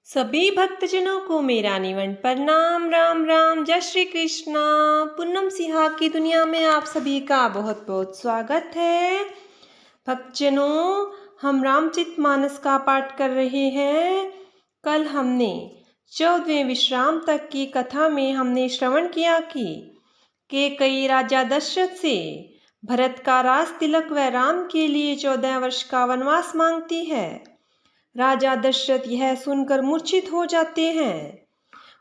सभी भक्तजनों को मेरा निवन प्रणाम। राम राम, जय श्री कृष्णा। पूनम सिहा की दुनिया में आप सभी का बहुत बहुत स्वागत है। भक्तजनों, हम रामचरितमानस का पाठ कर रहे हैं। कल हमने 14वें विश्राम तक की कथा में हमने श्रवण किया कि कैकेयी राजा दशरथ से भरत का राज तिलक व राम के लिए 14 वर्ष का वनवास मांगती है। राजा दशरथ यह सुनकर मूर्छित हो जाते हैं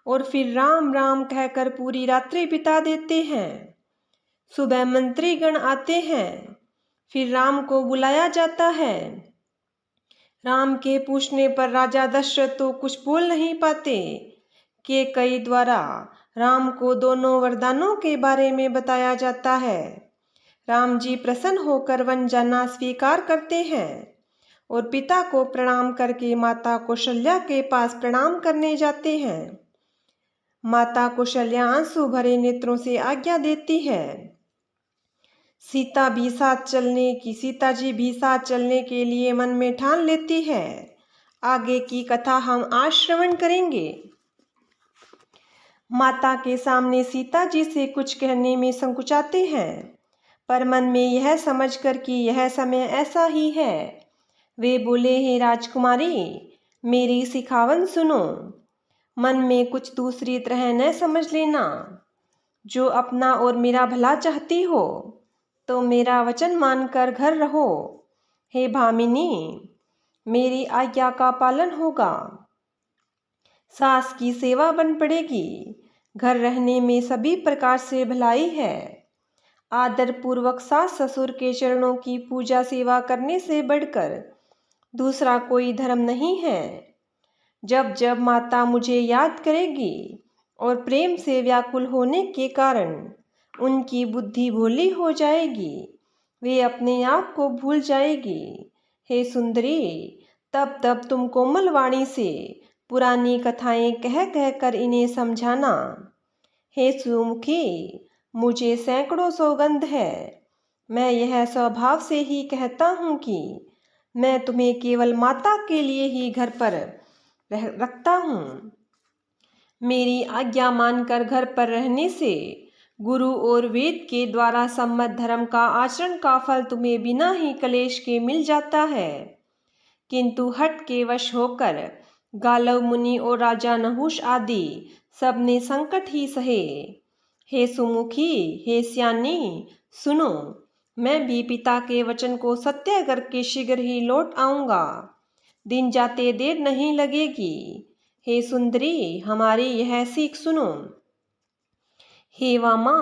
और फिर राम राम कहकर पूरी रात्रि बिता देते हैं। सुबह मंत्रीगण आते हैं, फिर राम को बुलाया जाता है। राम के पूछने पर राजा दशरथ तो कुछ बोल नहीं पाते। कैकेयी द्वारा राम को दोनों वरदानों के बारे में बताया जाता है। राम जी प्रसन्न होकर वन जाना स्वीकार करते हैं और पिता को प्रणाम करके माता कौशल्या के पास प्रणाम करने जाते हैं। माता कौशल्या आंसू भरे नेत्रों से आज्ञा देती है। सीता जी भी साथ चलने के लिए मन में ठान लेती है। आगे की कथा हम आज श्रवण करेंगे। माता के सामने सीता जी से कुछ कहने में संकुचाते हैं, पर मन में यह समझकर कि यह समय ऐसा ही है, वे बोले, हे राजकुमारी, मेरी सिखावन सुनो। मन में कुछ दूसरी तरह न समझ लेना। जो अपना और मेरा भला चाहती हो तो मेरा वचन मानकर घर रहो। हे भामिनी, मेरी आज्ञा का पालन होगा। सास की सेवा बन पड़ेगी। घर रहने में सभी प्रकार से भलाई है। आदर पूर्वक सास ससुर के चरणों की पूजा सेवा करने से बढ़कर दूसरा कोई धर्म नहीं है। जब जब माता मुझे याद करेगी और प्रेम से व्याकुल होने के कारण उनकी बुद्धि भोली हो जाएगी, वे अपने आप को भूल जाएगी। हे सुंदरी, तब तब तुम कोमल वाणी से पुरानी कथाएं कह कह कर इन्हें समझाना। हे सुमुखी, मुझे सैकड़ों सौगंध है। मैं यह स्वभाव से ही कहता हूँ कि मैं तुम्हें केवल माता के लिए ही घर पर रखता हूँ। मेरी आज्ञा मानकर घर पर रहने से गुरु और वेद के द्वारा सम्मत धर्म का आचरण का फल तुम्हें बिना ही कलेश के मिल जाता है। किंतु हठ के वश होकर गालव मुनि और राजा नहुष आदि सबने संकट ही सहे। हे सुमुखी, हे सियानी, सुनो, मैं भी पिता के वचन को सत्य करके शीघ्र ही लौट आऊंगा। दिन जाते देर नहीं लगेगी। हे सुंदरी, हमारी यह सीख सुनो। हे वामा,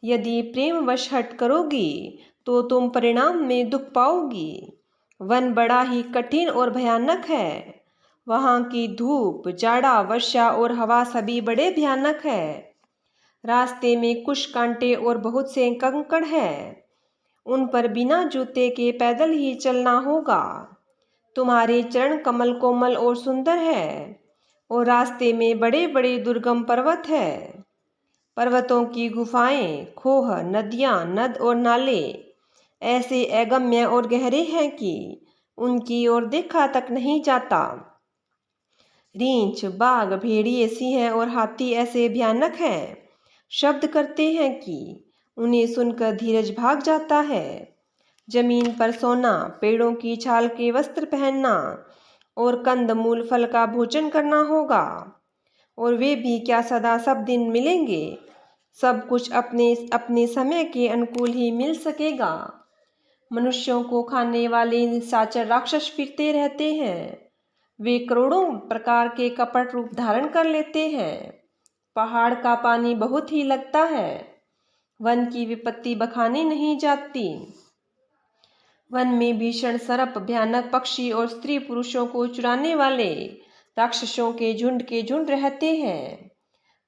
यदि प्रेमवश हट करोगी तो तुम परिणाम में दुख पाओगी। वन बड़ा ही कठिन और भयानक है। वहाँ की धूप, जाड़ा, वर्षा और हवा सभी बड़े भयानक है। रास्ते में कुछ कांटे और बहुत से कंकड़ हैं। उन पर बिना जूते के पैदल ही चलना होगा। तुम्हारे चरण कमल कोमल और सुंदर है और रास्ते में बड़े बड़े दुर्गम पर्वत है। पर्वतों की गुफाएं, खोह, नदियां, नद और नाले ऐसे अगम्य और गहरे हैं कि उनकी ओर देखा तक नहीं जाता। रींछ, बाघ, भेड़िए, सिंह और हाथी ऐसे भयानक हैं, शब्द करते हैं कि उन्हें सुनकर धीरज भाग जाता है। जमीन पर सोना, पेड़ों की छाल के वस्त्र पहनना और कंद मूल फल का भोजन करना होगा। और वे भी क्या सदा सब दिन मिलेंगे। सब कुछ अपने अपने समय के अनुकूल ही मिल सकेगा। मनुष्यों को खाने वाले निशाचर राक्षस फिरते रहते हैं। वे करोड़ों प्रकार के कपट रूप धारण कर लेते हैं। पहाड़ का पानी बहुत ही लगता है। वन की विपत्ति बखानी नहीं जाती। वन में भीषण सर्प, भयानक पक्षी और स्त्री पुरुषों को चुराने वाले राक्षसों के झुंड रहते हैं।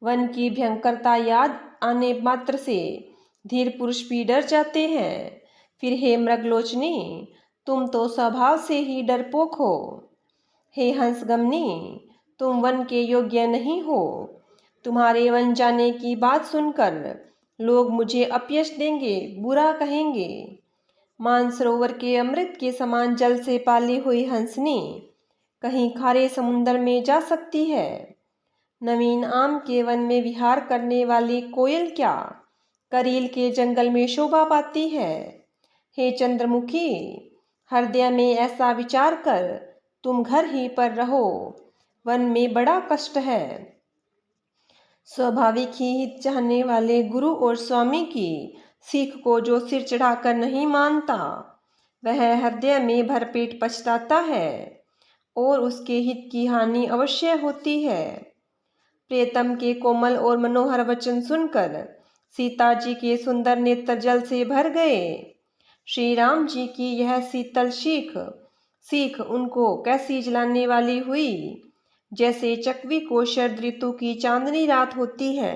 वन की भयंकरता याद आने मात्र से धीर पुरुष भी डर जाते हैं। फिर हे मृगलोचनी, तुम तो स्वभाव से ही डरपोक हो। हे हंसगमनी, तुम वन के योग्य नहीं हो। तुम्हारे वन जाने की बात सुनकर लोग मुझे अपयश देंगे, बुरा कहेंगे। मानसरोवर के अमृत के समान जल से पाली हुई हंसनी, कहीं खारे समुंदर में जा सकती है। नवीन आम के वन में विहार करने वाली कोयल क्या करील के जंगल में शोभा पाती है। हे चंद्रमुखी, हृदय में ऐसा विचार कर तुम घर ही पर रहो, वन में बड़ा कष्ट है। स्वाभाविक ही हित चाहने वाले गुरु और स्वामी की सीख को जो सिर चढ़ाकर नहीं मानता, वह हृदय में भरपेट पछताता है और उसके हित की हानि अवश्य होती है। प्रियतम के कोमल और मनोहर वचन सुनकर सीता जी के सुंदर नेत्र जल से भर गए। श्री राम जी की यह शीतल सीख उनको कैसी जलाने वाली हुई, जैसे चकवी को शरद ऋतु की चांदनी रात होती है।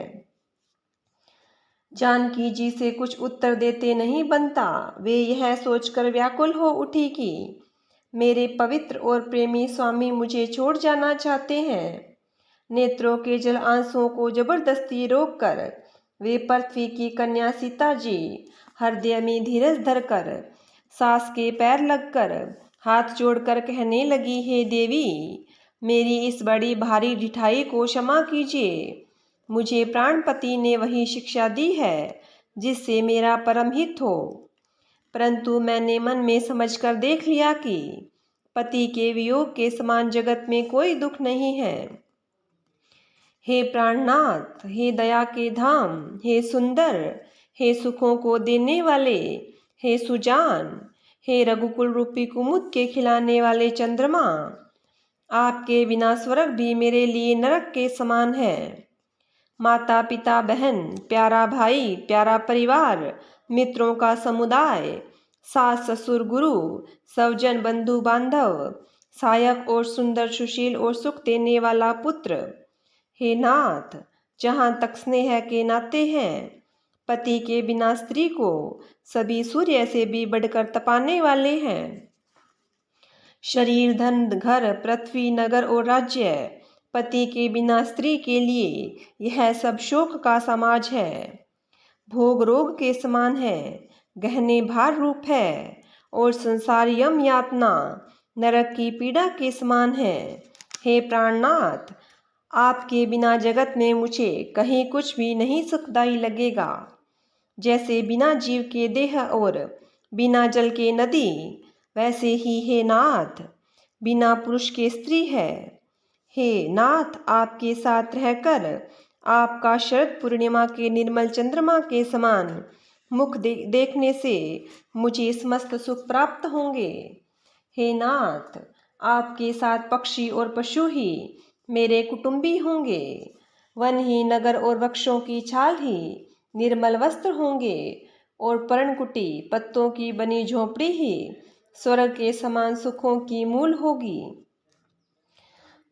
जानकी जी से कुछ उत्तर देते नहीं बनता। वे यह सोचकर व्याकुल हो उठी कि मेरे पवित्र और प्रेमी स्वामी मुझे छोड़ जाना चाहते हैं। नेत्रों के जल आंसुओं को जबरदस्ती रोककर वे पृथ्वी की कन्या सीता जी हृदय में धीरज धरकर सास के पैर लगकर हाथ जोड़कर कहने लगी, हे देवी, मेरी इस बड़ी भारी ढिठाई को क्षमा कीजिए। मुझे प्राणपति ने वही शिक्षा दी है जिससे मेरा परम हित हो, परंतु मैंने मन में समझकर देख लिया कि पति के वियोग के समान जगत में कोई दुख नहीं है। हे प्राणनाथ, हे दया के धाम, हे सुंदर, हे सुखों को देने वाले, हे सुजान, हे रघुकुल रूपी कुमुद के खिलाने वाले चंद्रमा, आपके बिना स्वर्ग भी मेरे लिए नरक के समान है। माता पिता बहन, प्यारा भाई, प्यारा परिवार, मित्रों का समुदाय, सास ससुर गुरु, सवजन बंधु बांधव, सहायक और सुंदर सुशील और सुख देने वाला पुत्र, हे नाथ, जहाँ तक स्नेह के नाते हैं, पति के बिना स्त्री को सभी सूर्य से भी बढ़कर तपाने वाले हैं। शरीर, धन, घर, पृथ्वी, नगर और राज्य, पति के बिना स्त्री के लिए यह सब शोक का समाज है। भोग रोग के समान है, गहने भार रूप है और संसार यम यातना नरक की पीड़ा के समान है। हे प्राणनाथ, आपके बिना जगत में मुझे कहीं कुछ भी नहीं सुखदायी लगेगा। जैसे बिना जीव के देह और बिना जल के नदी, वैसे ही हे नाथ, बिना पुरुष के स्त्री है। हे नाथ, आपके साथ रहकर आपका शरद पूर्णिमा के निर्मल चंद्रमा के समान मुख देखने से मुझे समस्त सुख प्राप्त होंगे। हे नाथ, आपके साथ पक्षी और पशु ही मेरे कुटुंबी होंगे। वन ही, नगर और वृक्षों की छाल ही निर्मल वस्त्र होंगे और पर्णकुटी पत्तों की बनी झोपड़ी ही स्वर्ग के समान सुखों की मूल होगी।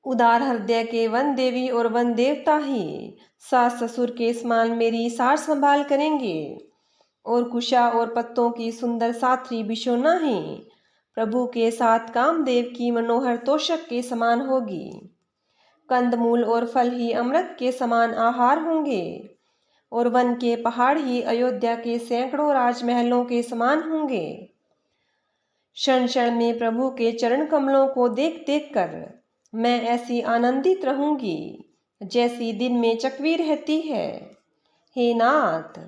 उदार हृदय के वन देवी और वन देवता ही सास ससुर के समान मेरी सार संभाल करेंगे और कुशा और पत्तों की सुंदर साथी बिशोना ही प्रभु के साथ कामदेव की मनोहर तोषक के समान होगी। कंदमूल और फल ही अमृत के समान आहार होंगे और वन के पहाड़ ही अयोध्या के सैकड़ों राजमहलों के समान होंगे। क्षण क्षण में प्रभु के चरण कमलों को देख देख कर मैं ऐसी आनंदित रहूंगी जैसी दिन में चकवी रहती है। हे नाथ,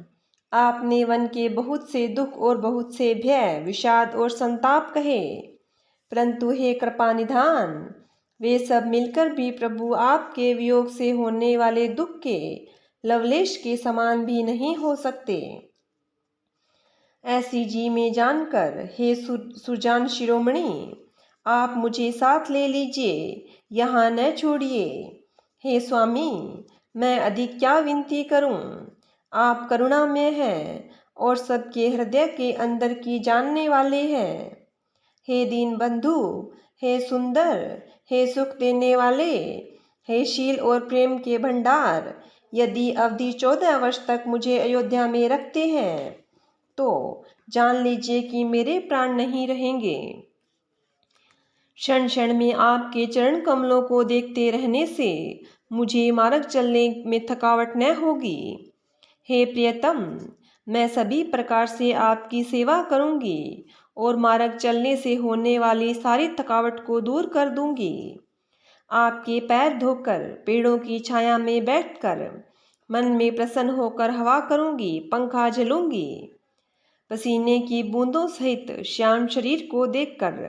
आपने वन के बहुत से दुख और बहुत से भय, विषाद और संताप कहे, परंतु हे कृपा निधान, वे सब मिलकर भी प्रभु आपके वियोग से होने वाले दुख के लवलेश के समान भी नहीं हो सकते। ऐसी जी में जानकर हे सुजान शिरोमणि, आप मुझे साथ ले लीजिए, यहाँ न छोड़िए। हे स्वामी, मैं अधिक क्या विनती करूं, आप करुणामय हैं और सबके हृदय के अंदर की जानने वाले हैं। हे दीन बंधु, हे सुंदर, हे सुख देने वाले, हे शील और प्रेम के भंडार, यदि अवधि 14 वर्ष तक मुझे अयोध्या में रखते हैं तो जान लीजिए कि मेरे प्राण नहीं रहेंगे। क्षण क्षण में आपके चरण कमलों को देखते रहने से मुझे मार्ग चलने में थकावट न होगी। हे प्रियतम, मैं सभी प्रकार से आपकी सेवा करूंगी और मार्ग चलने से होने वाली सारी थकावट को दूर कर दूंगी। आपके पैर धोकर पेड़ों की छाया में बैठकर मन में प्रसन्न होकर हवा करूंगी, पंखा झलूंगी। पसीने की बूंदों सहित श्याम शरीर को देखकर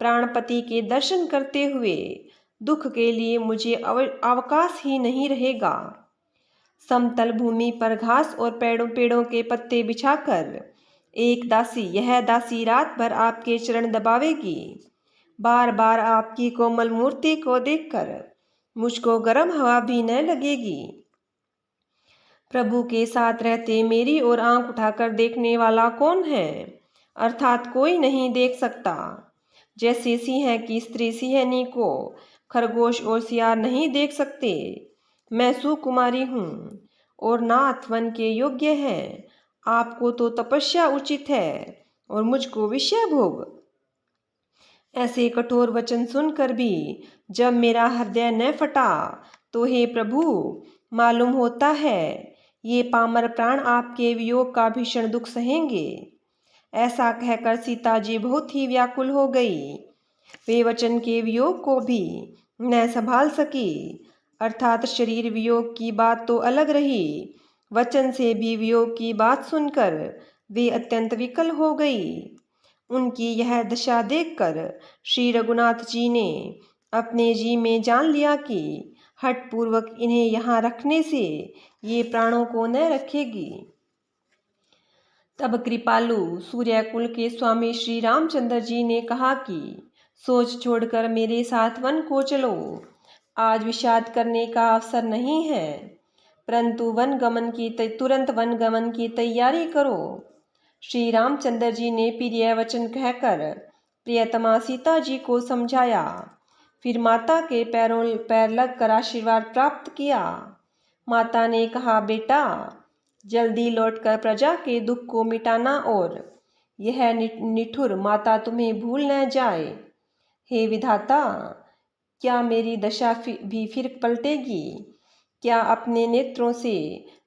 प्राणपति के दर्शन करते हुए दुख के लिए मुझे अवकाश ही नहीं रहेगा। समतल भूमि पर घास और पेड़ों के पत्ते बिछाकर यह दासी रात भर आपके चरण दबावेगी। बार बार आपकी कोमल मूर्ति को देखकर मुझको गर्म हवा भी न लगेगी। प्रभु के साथ रहते मेरी ओर आंख उठाकर देखने वाला कौन है? अर्थात कोई नहीं देख सकता। जैसे सिंह की स्त्री सिंहनी को खरगोश और सियार नहीं देख सकते। मैं सुकुमारी हूँ और नाथ वन के योग्य है। आपको तो तपस्या उचित है और मुझको विषय भोग। ऐसे कठोर वचन सुनकर भी जब मेरा हृदय न फटा तो हे प्रभु, मालूम होता है ये पामर प्राण आपके वियोग का भीषण दुख सहेंगे। ऐसा कहकर सीता जी बहुत ही व्याकुल हो गई। वे वचन के वियोग को भी न संभाल सकी। अर्थात शरीर वियोग की बात तो अलग रही, वचन से भी वियोग की बात सुनकर वे अत्यंत विकल हो गई। उनकी यह दशा देखकर श्री रघुनाथ जी ने अपने जी में जान लिया कि हठपूर्वक इन्हें यहाँ रखने से ये प्राणों को न रखेगी। तब कृपालु सूर्यकुल के स्वामी श्री रामचंद्र जी ने कहा कि सोच छोड़कर मेरे साथ वन को चलो। आज विषाद करने का अवसर नहीं है, परंतु तुरंत वन गमन की तैयारी करो। श्री रामचंद्र जी ने प्रिय वचन कहकर प्रियतमा सीता जी को समझाया। फिर माता के पैर लगकर आशीर्वाद प्राप्त किया। माता ने कहा, बेटा जल्दी लौटकर प्रजा के दुख को मिटाना और यह निठुर माता तुम्हें भूल न जाए। हे विधाता, क्या मेरी दशा भी फिर पलटेगी? क्या अपने नेत्रों से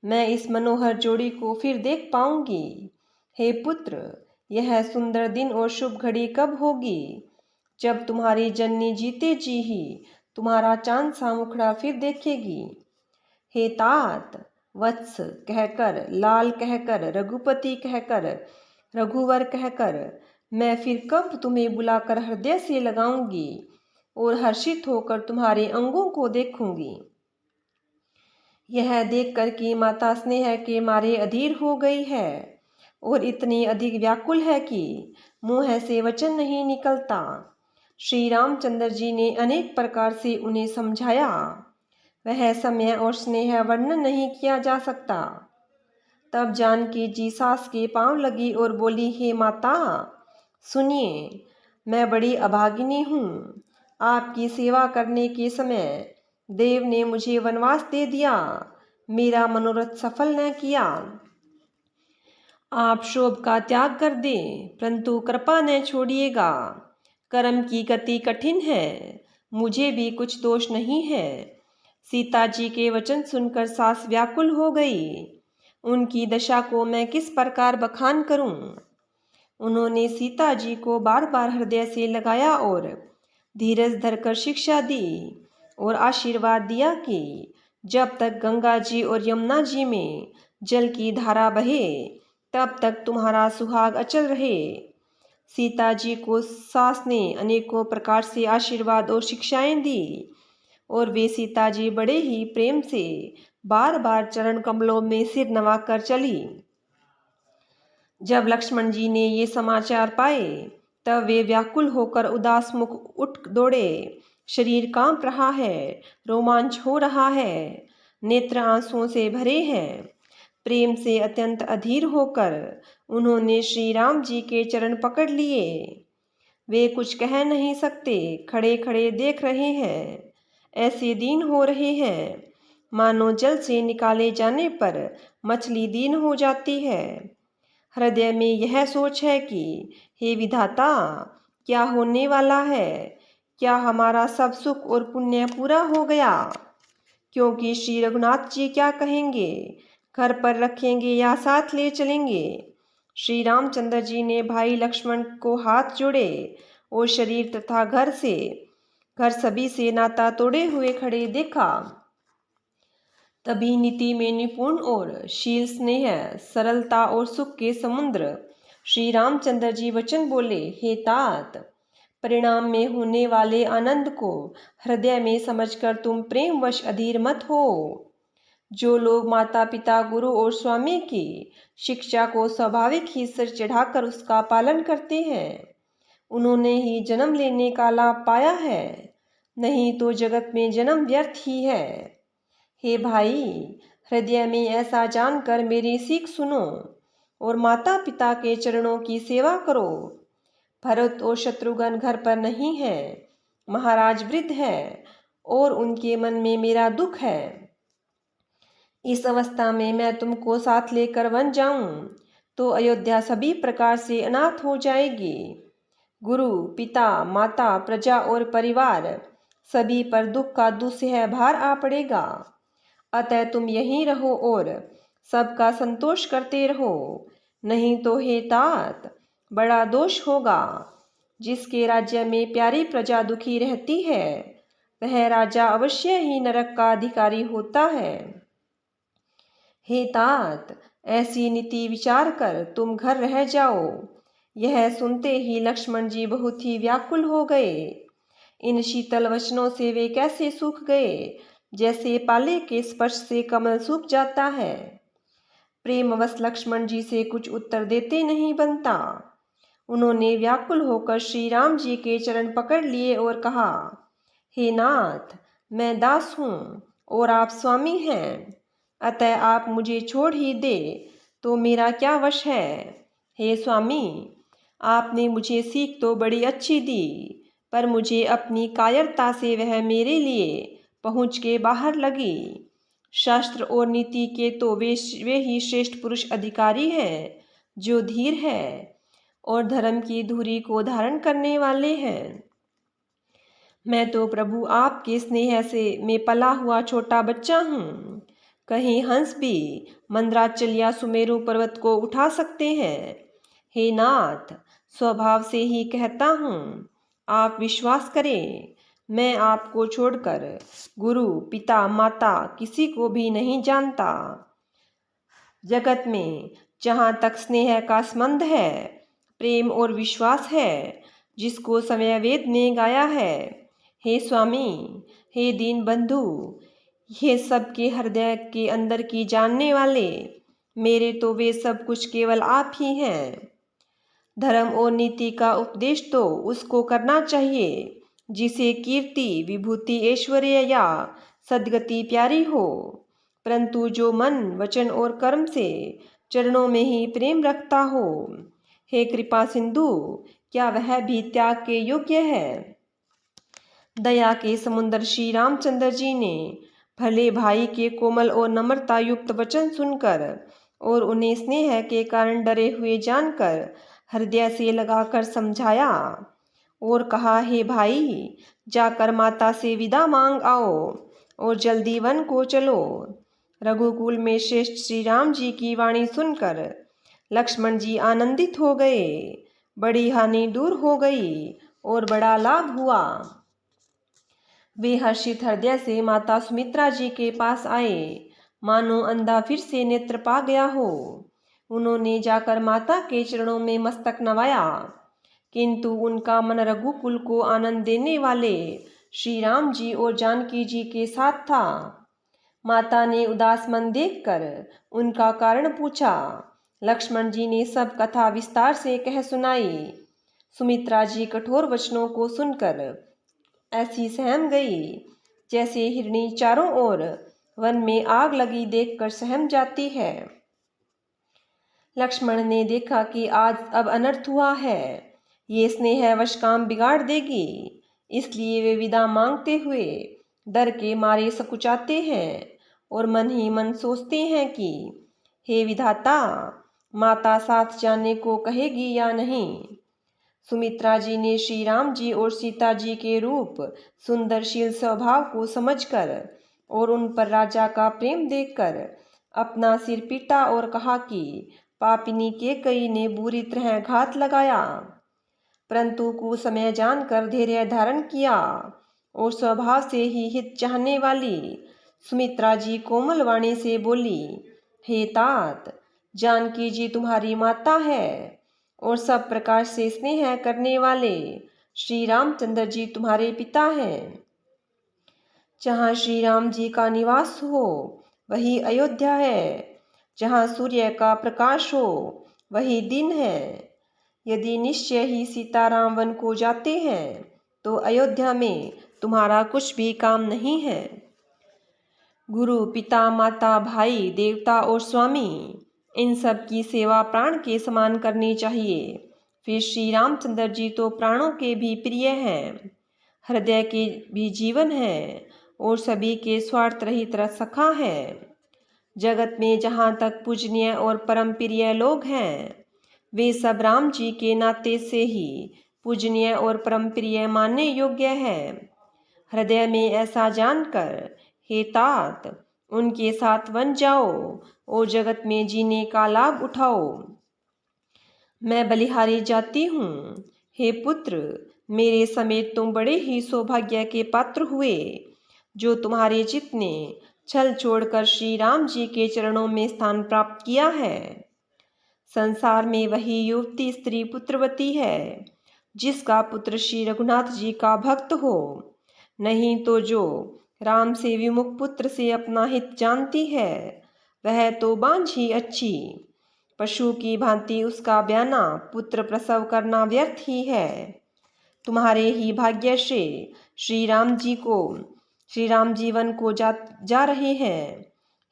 मैं इस मनोहर जोड़ी को फिर देख पाऊंगी? हे पुत्र, यह सुंदर दिन और शुभ घड़ी कब होगी जब तुम्हारी जननी जीते जी ही तुम्हारा चांद सा मुखड़ा फिर देखेगी। हे तात, वत्स कहकर, लाल कहकर, रघुपति कहकर, रघुवर कहकर मैं फिर कब तुम्हें बुलाकर हृदय से लगाऊंगी और हर्षित होकर तुम्हारे अंगों को देखूंगी। यह देखकर कि माता स्नेह के मारे अधीर हो गई है और इतनी अधिक व्याकुल है कि मुंह से वचन नहीं निकलता। श्री रामचंद्र जी ने अनेक प्रकार से उन्हें समझाया। वह समय और स्नेह वर्णन नहीं किया जा सकता। तब जानकी जी सास के पांव लगी और बोली, हे माता सुनिए, मैं बड़ी अभागिनी हूँ। आपकी सेवा करने के समय देव ने मुझे वनवास दे दिया, मेरा मनोरथ सफल न किया। आप शोभ का त्याग कर दें, परंतु कृपा न छोड़िएगा। कर्म की गति कठिन है, मुझे भी कुछ दोष नहीं है। सीता जी के वचन सुनकर सास व्याकुल हो गई। उनकी दशा को मैं किस प्रकार बखान करूं? उन्होंने सीता जी को बार बार हृदय से लगाया और धीरज धरकर शिक्षा दी और आशीर्वाद दिया कि जब तक गंगा जी और यमुना जी में जल की धारा बहे तब तक तुम्हारा सुहाग अचल रहे। सीता जी को सास ने अनेकों प्रकार से आशीर्वाद और शिक्षाएं दी और वे सीता जी बड़े ही प्रेम से बार बार चरण कमलों में सिर नवाकर चली। जब लक्ष्मण जी ने ये समाचार पाए तब वे व्याकुल होकर उदास मुख उठ दौड़े। शरीर कांप रहा है, रोमांच हो रहा है, नेत्र आंसुओं से भरे हैं। प्रेम से अत्यंत अधीर होकर उन्होंने श्री राम जी के चरण पकड़ लिए। वे कुछ कह नहीं सकते, खड़े खड़े देख रहे हैं। ऐसे दीन हो रहे हैं मानो जल से निकाले जाने पर मछली दीन हो जाती है। हृदय में यह सोच है कि हे विधाता, क्या होने वाला है? क्या हमारा सब सुख और पुण्य पूरा हो गया? क्योंकि श्री रघुनाथ जी क्या कहेंगे? घर पर रखेंगे या साथ ले चलेंगे? श्री रामचंद्र जी ने भाई लक्ष्मण को हाथ जोड़े और शरीर तथा घर सभी से नाता तोड़े हुए खड़े देखा। तभी नीति में निपुण और शील, स्नेह, सरलता और सुख के समुद्र श्री रामचंद्र जी वचन बोले, हे तात, परिणाम में होने वाले आनंद को हृदय में समझकर तुम प्रेमवश अधीर मत हो। जो लोग माता पिता, गुरु और स्वामी की शिक्षा को स्वाभाविक ही सिर चढ़ाकर उसका पालन करते हैं, उन्होंने ही जन्म लेने का लाभ पाया है, नहीं तो जगत में जन्म व्यर्थ ही है। हे भाई, हृदय में ऐसा जानकर मेरी सीख सुनो और माता पिता के चरणों की सेवा करो। भरत और शत्रुघ्न घर पर नहीं है, महाराज वृद्ध है और उनके मन में मेरा दुख है। इस अवस्था में मैं तुमको साथ लेकर वन जाऊं तो अयोध्या सभी प्रकार से अनाथ हो जाएगी। गुरु, पिता, माता, प्रजा और परिवार सभी पर दुख का दुस्सह भार आ पड़ेगा। अतः तुम यहीं रहो और सबका संतोष करते रहो, नहीं तो हे तात, बड़ा दोष होगा। जिसके राज्य में प्यारी प्रजा दुखी रहती है, वह राजा अवश्य ही नरक का अधिकारी होता है। हे तात, ऐसी नीति विचार कर तुम घर रह जाओ। यह सुनते ही लक्ष्मण जी बहुत ही व्याकुल हो गए। इन शीतल वचनों से वे कैसे सूख गए, जैसे पाले के स्पर्श से कमल सूख जाता है। प्रेमवश लक्ष्मण जी से कुछ उत्तर देते नहीं बनता। उन्होंने व्याकुल होकर श्री राम जी के चरण पकड़ लिए और कहा, हे नाथ, मैं दास हूँ और आप स्वामी हैं, अतः आप मुझे छोड़ ही दे तो मेरा क्या वश है। हे स्वामी, आपने मुझे सीख तो बड़ी अच्छी दी, पर मुझे अपनी कायरता से वह मेरे लिए पहुँच के बाहर लगी। शास्त्र और नीति के तो वे ही श्रेष्ठ पुरुष अधिकारी हैं जो धीर है और धर्म की धुरी को धारण करने वाले हैं। मैं तो प्रभु आपके स्नेह से में पला हुआ छोटा बच्चा हूँ। कहीं हंस भी मंदराचल या सुमेरु पर्वत को उठा सकते हैं। हे नाथ, स्वभाव से ही कहता हूँ, आप विश्वास करें, मैं आपको छोड़कर गुरु, पिता, माता किसी को भी नहीं जानता। जगत में जहाँ तक स्नेह का संबंध है, प्रेम और विश्वास है, जिसको समय वेद ने गाया है, हे स्वामी, हे दीन बंधु, ये सब के हृदय के अंदर की जानने वाले, मेरे तो वे सब कुछ केवल आप ही हैं। धर्म और नीति का उपदेश तो उसको करना चाहिए जिसे कीर्ति, विभूति, ऐश्वर्य या सद्गति प्यारी हो, परंतु जो मन, वचन और कर्म से चरणों में ही प्रेम रखता हो, हे कृपा सिंधु, क्या वह भी त्याग के योग्य है। दया के समुद्र श्री रामचंद्र जी ने भले भाई के कोमल और नम्रता युक्त वचन सुनकर और उन्हें स्नेह के कारण डरे हुए जानकर हृदय से लगाकर समझाया और कहा, हे भाई, जाकर माता से विदा मांग आओ और जल्दी वन को चलो। रघुकुल में श्रेष्ठ श्री राम जी की वाणी सुनकर लक्ष्मण जी आनंदित हो गए। बड़ी हानि दूर हो गई और बड़ा लाभ हुआ। वे हर्षित हृदय से माता सुमित्रा जी के पास आए, मानो अंधा फिर से नेत्र पा गया हो। उन्होंने जाकर माता के चरणों में मस्तक नवाया, किंतु उनका मन रघुकुल को आनंद देने वाले श्री राम जी और जानकी जी के साथ था। माता ने उदास मन देखकर उनका कारण पूछा। लक्ष्मण जी ने सब कथा विस्तार से कह सुनाई। सुमित्रा जी कठोर वचनों को सुनकर ऐसी सहम गई जैसे हिरणी चारों ओर वन में आग लगी देखकर सहम जाती है। लक्ष्मण ने देखा कि आज अब अनर्थ हुआ है, ये स्नेहवश काम बिगाड़ देगी, इसलिए वे विदा मांगते हुए डर के मारे सकुचाते हैं और मन ही मन सोचते हैं कि हे विधाता, माता साथ जाने को कहेगी या नहीं। सुमित्रा जी ने श्री राम जी और सीता जी के रूप, सुंदरशील स्वभाव को समझकर और उन पर राजा का प्रेम देखकर अपना सिर पीटा और कहा कि पापिनी केकई ने बुरी तरह घात लगाया, परंतु कुसमय जानकर धैर्य धारण किया और स्वभाव से ही हित चाहने वाली सुमित्रा जी कोमल वाणी से बोली, हे तात, जानकी जी तुम्हारी माता है और सब प्रकार से स्नेह करने वाले श्री रामचंद्र जी तुम्हारे पिता हैं। जहाँ श्री राम जी का निवास हो वही अयोध्या है, जहाँ सूर्य का प्रकाश हो वही दिन है। यदि निश्चय ही सीताराम वन को जाते हैं तो अयोध्या में तुम्हारा कुछ भी काम नहीं है। गुरु, पिता, माता, भाई, देवता और स्वामी, इन सब की सेवा प्राण के समान करनी चाहिए। फिर श्री रामचंद्र जी तो प्राणों के भी प्रिय हैं, हृदय के भी जीवन है और सभी के स्वार्थ रहित सखा है। जगत में जहाँ तक पूजनीय और परम प्रिय लोग हैं वे सब राम जी के नाते से ही पूजनीय और परम प्रिय मानने योग्य है। हृदय में ऐसा जानकर हे तात, उनके साथ वन जाओ और जगत में जीने का लाभ उठाओ। मैं बलिहारी जाती हूँ। हे पुत्र, मेरे समेत तुम बड़े ही सौभाग्य के पात्र हुए जो तुम्हारे चित्त ने छल छोड़कर श्री राम जी के चरणों में स्थान प्राप्त किया है। संसार में वही युवती स्त्री पुत्रवती है जिसका पुत्र श्री रघुनाथ जी का भक्त हो, नहीं तो जो राम से विमुख पुत्र से अपना हित जानती है वह तो बांझ ही अच्छी। पशु की भांति उसका ब्याना पुत्र प्रसव करना व्यर्थ ही है। तुम्हारे ही भाग्य से श्री राम जीवन को जा रहे हैं।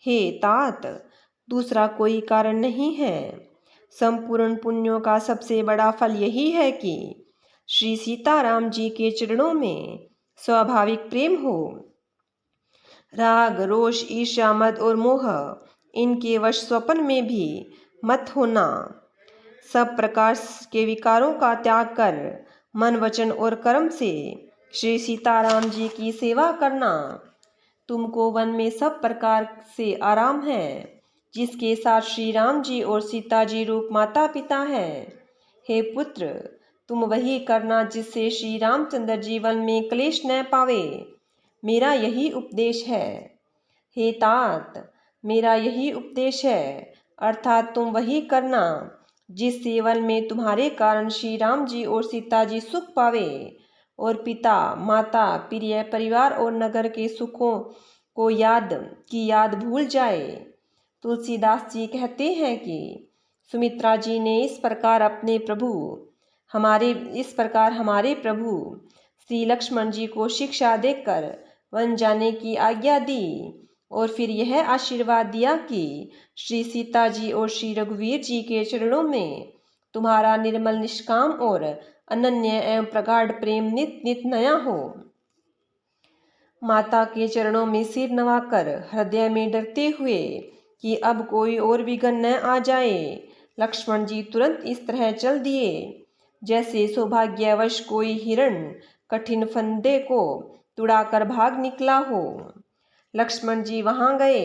हे तात, दूसरा कोई कारण नहीं है। संपूर्ण पुण्यों का सबसे बड़ा फल यही है कि श्री सीताराम जी के चरणों में स्वाभाविक प्रेम हो। राग, रोष, ईर्ष्या, मद और मोह इनके वश स्वप्न में भी मत होना। सब प्रकार के विकारों का त्याग कर मन, वचन और कर्म से श्री सीताराम जी की सेवा करना। तुमको वन में सब प्रकार से आराम है जिसके साथ श्री राम जी और सीता जी रूप माता पिता हैं। हे पुत्र, तुम वही करना जिससे श्री रामचंद्र जीवन में क्लेश न पावे। मेरा यही उपदेश है। हे तात, मेरा यही उपदेश है, अर्थात तुम वही करना जिस सेवन में तुम्हारे कारण श्री राम जी और सीता जी सुख पावे और पिता, माता, प्रिय परिवार और नगर के सुखों को याद भूल जाए। तुलसीदास जी कहते हैं कि सुमित्रा जी ने इस प्रकार हमारे प्रभु श्री लक्ष्मण जी को शिक्षा देकर वन जाने की आज्ञा दी और फिर यह आशीर्वाद दिया कि श्री सीता जी और श्री रघुवीर जी के चरणों में तुम्हारा निर्मल, निष्काम और अनन्य एवं प्रगाढ़ प्रेम नित नित नया हो। माता के चरणों में सिर नवाकर हृदय में डरते हुए कि अब कोई और विघ्न न आ जाए, लक्ष्मण जी तुरंत इस तरह चल दिए जैसे सौभाग्यवश कोई हिरण कठिन फंदे को तुड़ाकर भाग निकला हो। लक्ष्मण जी वहां गए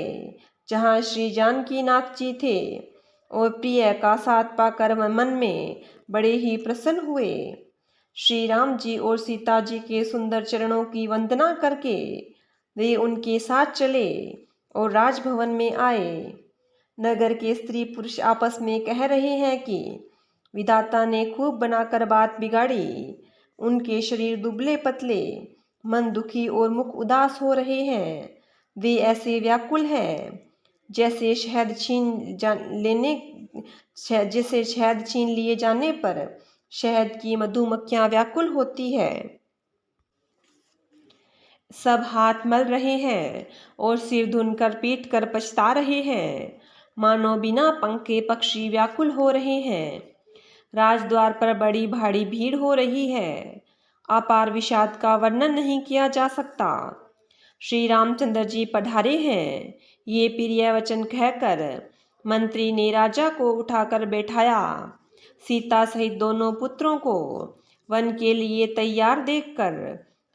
जहां श्री जानकी नाथ जी थे और प्रिय का साथ पाकर मन में बड़े ही प्रसन्न हुए। श्री राम जी और सीता जी के सुंदर चरणों की वंदना करके वे उनके साथ चले और राजभवन में आए। नगर के स्त्री पुरुष आपस में कह रहे हैं कि विधाता ने खूब बनाकर बात बिगाड़ी। उनके शरीर दुबले पतले, मन दुखी और मुख उदास हो रहे हैं। वे ऐसे व्याकुल हैं जैसे शहद छीन लिए जाने पर शहद की मधुमक्खियां व्याकुल होती है। सब हाथ मल रहे हैं और सिर धुनकर पीट कर पछता रहे हैं, मानो बिना पंख के पक्षी व्याकुल हो रहे हैं। राजद्वार पर बड़ी भारी भीड़ हो रही है। अपार विषाद का वर्णन नहीं किया जा सकता। श्री रामचंद्र जी पधारे हैं, ये प्रिय वचन कहकर मंत्री ने राजा को उठाकर बैठाया। सीता सहित दोनों पुत्रों को वन के लिए तैयार देखकर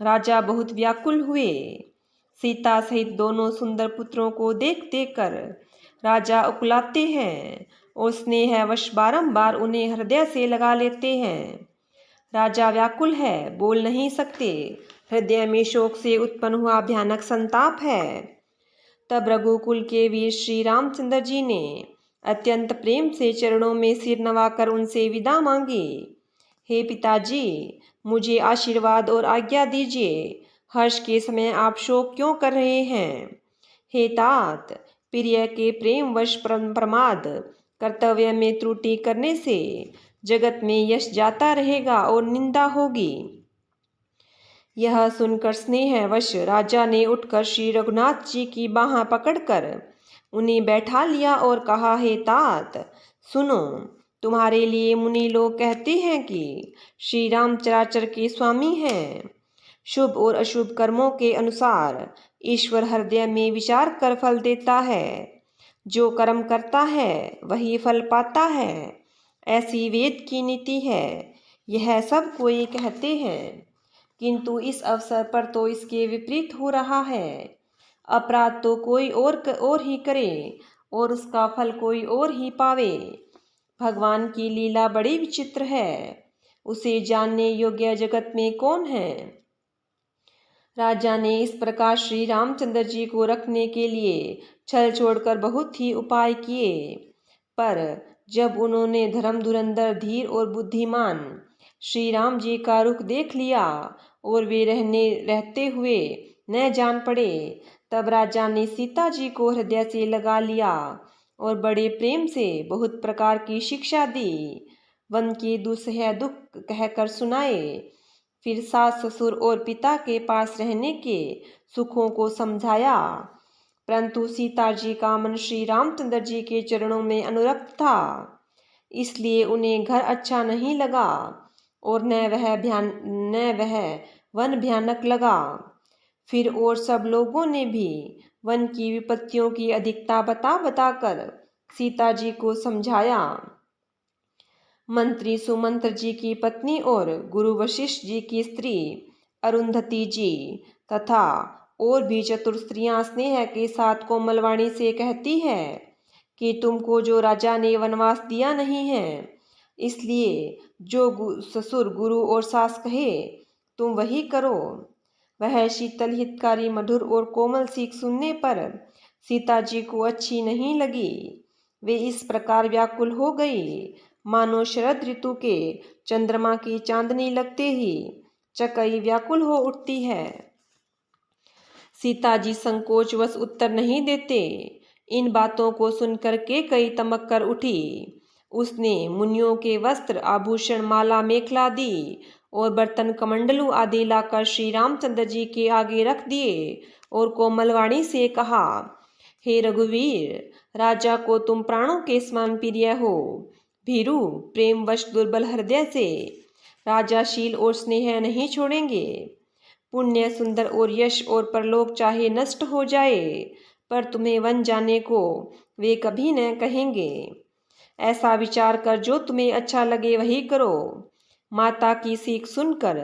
राजा बहुत व्याकुल हुए। सीता सहित दोनों सुंदर पुत्रों को देख देख कर राजा उकुलाते हैं और स्नेहवश बारंबार उन्हें हृदय से लगा लेते हैं। राजा व्याकुल है, बोल नहीं सकते, हृदय में शोक से उत्पन्न हुआ भयानक संताप है। तब रघुकुल के वीर श्री रामचंद्र जी ने अत्यंत प्रेम से चरणों में सिर नवाकर उनसे विदा मांगी। हे पिताजी, मुझे आशीर्वाद और आज्ञा दीजिए। हर्ष के समय आप शोक क्यों कर रहे हैं? हे तात, प्रिय के प्रेमवश प्रमाद कर्तव्य में त्रुटि करने से जगत में यश जाता रहेगा और निंदा होगी। यह सुनकर स्नेहवश राजा ने उठकर श्री रघुनाथ जी की बाह पकड़कर उन्हें बैठा लिया और कहा, हे तात, सुनो, तुम्हारे लिए मुनि लोग कहते हैं कि श्री राम चराचर के स्वामी हैं। शुभ और अशुभ कर्मों के अनुसार ईश्वर हृदय में विचार कर फल देता है। जो कर्म करता है वही फल पाता है, ऐसी वेद की नीति है। यह सब कोई कहते हैं, किंतु इस अवसर पर तो इसके विपरीत हो रहा है। अपराध तो कोई और ही करे और उसका फल कोई और ही पावे। भगवान की लीला बड़ी विचित्र है, उसे जानने योग्य जगत में कौन है? राजा ने इस प्रकार श्री रामचंद्र जी को रखने के लिए छल छोड़कर बहुत ही उपाय किए, पर जब उन्होंने धर्म धुरंधर, धीर और बुद्धिमान श्री राम जी का रुख देख लिया और वे रहते हुए न जान पड़े, तब राजा ने सीता जी को हृदय से लगा लिया और बड़े प्रेम से बहुत प्रकार की शिक्षा दी। वन के दुसह दुख कहकर सुनाए। फिर सास ससुर और पिता के पास रहने के सुखों को समझाया। परंतु सीता जी का मन श्री रामचंद्र जी के चरणों में अनुरक्त था, इसलिए उन्हें घर अच्छा नहीं लगा और न वह वन भयानक लगा। फिर और सब लोगों ने भी वन की विपत्तियों की अधिकता बताकर सीता जी को समझाया। मंत्री सुमंत्र जी की पत्नी और गुरु वशिष्ठ जी की स्त्री अरुंधति जी तथा और भी चतुर स्त्रियां स्नेह के साथ कोमलवाणी से कहती है कि तुमको जो राजा ने वनवास दिया नहीं है, इसलिए जो ससुर, गुरु और सास कहे तुम वही करो। वह शीतल, हितकारी, मधुर और कोमल सीख सुनने पर सीता जी को अच्छी नहीं लगी। वे इस प्रकार व्याकुल हो गई मानो शरद ऋतु के चंद्रमा की चांदनी लगते ही चकई व्याकुल हो उठती है। सीता जी संकोचवश उत्तर नहीं देते। इन बातों को सुनकर कैकेयी तमक कर उठी। उसने मुनियों के वस्त्र, आभूषण, माला, मेखला दी और बर्तन, कमंडलू आदि लाकर श्री रामचंद्र जी के आगे रख दिए और कोमलवाणी से कहा, हे रघुवीर, राजा को तुम प्राणों के समान प्रिय हो। भीरु प्रेमवश दुर्बल हृदय से राजाशील और स्नेह नहीं छोड़ेंगे। पुण्य, सुंदर और यश और परलोक चाहे नष्ट हो जाए, पर तुम्हें वन जाने को वे कभी न कहेंगे। ऐसा विचार कर जो तुम्हें अच्छा लगे वही करो। माता की सीख सुनकर